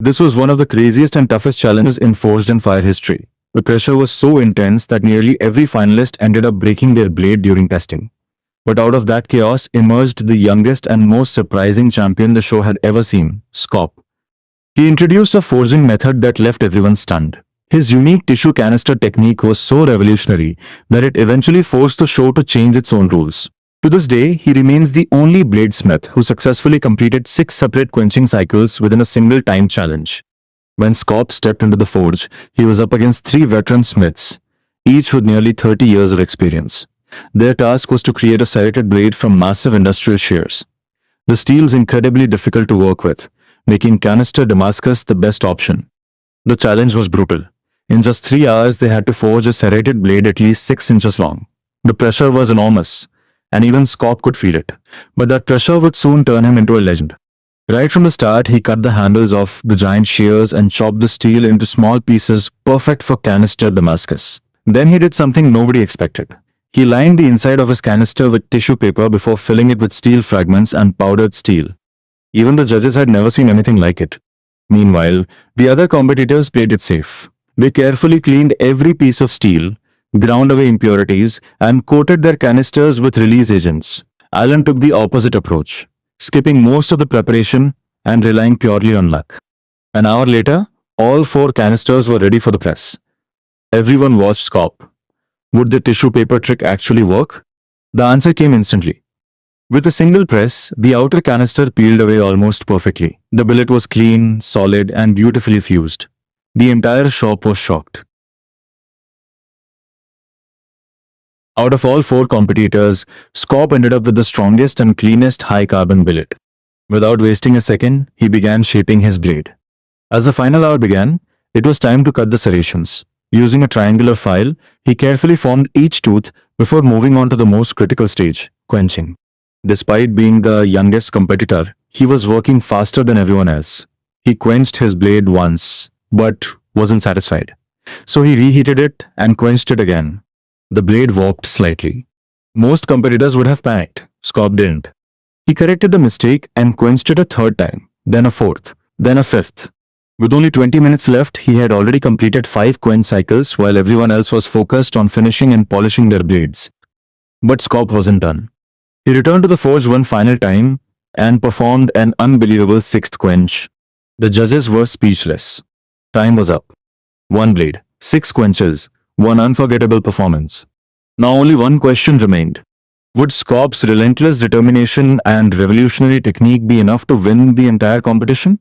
This was one of the craziest and toughest challenges in forged and fire history. The pressure was so intense that nearly every finalist ended up breaking their blade during testing. But out of that chaos emerged the youngest and most surprising champion the show had ever seen, Skopp. He introduced a forging method that left everyone stunned. His unique tissue canister technique was so revolutionary that it eventually forced the show to change its own rules. To this day, he remains the only bladesmith who successfully completed 6 separate quenching cycles within a single time challenge. When Skopp stepped into the forge, he was up against 3 veteran smiths, each with nearly 30 years of experience. Their task was to create a serrated blade from massive industrial shears. The steel is incredibly difficult to work with, making canister Damascus the best option. The challenge was brutal. In just 3 hours, they had to forge a serrated blade at least 6 inches long. The pressure was enormous, and even Skopp could feel it. But that pressure would soon turn him into a legend. Right from the start, he cut the handles off the giant shears and chopped the steel into small pieces perfect for canister Damascus. Then he did something nobody expected. He lined the inside of his canister with tissue paper before filling it with steel fragments and powdered steel. Even the judges had never seen anything like it. Meanwhile, the other competitors played it safe. They carefully cleaned every piece of steel, ground away impurities, and coated their canisters with release agents. Alan took the opposite approach, skipping most of the preparation and relying purely on luck. An hour later, all 4 canisters were ready for the press. Everyone watched Skopp. Would the tissue paper trick actually work? The answer came instantly. With a single press, the outer canister peeled away almost perfectly. The billet was clean, solid, and beautifully fused. The entire shop was shocked. Out of all 4 competitors, Skopp ended up with the strongest and cleanest high-carbon billet. Without wasting a second, he began shaping his blade. As the final hour began, it was time to cut the serrations. Using a triangular file, he carefully formed each tooth before moving on to the most critical stage, quenching. Despite being the youngest competitor, he was working faster than everyone else. He quenched his blade once, but wasn't satisfied. So he reheated it and quenched it again. The blade warped slightly. Most competitors would have panicked. Skopp didn't. He corrected the mistake and quenched it a 3rd time, then a 4th, then a 5th. With only 20 minutes left, he had already completed 5 quench cycles while everyone else was focused on finishing and polishing their blades. But Skopp wasn't done. He returned to the forge one final time and performed an unbelievable 6th quench. The judges were speechless. Time was up. 1 blade, 6 quenches, 1 unforgettable performance. Now only one question remained. Would Skopp's relentless determination and revolutionary technique be enough to win the entire competition?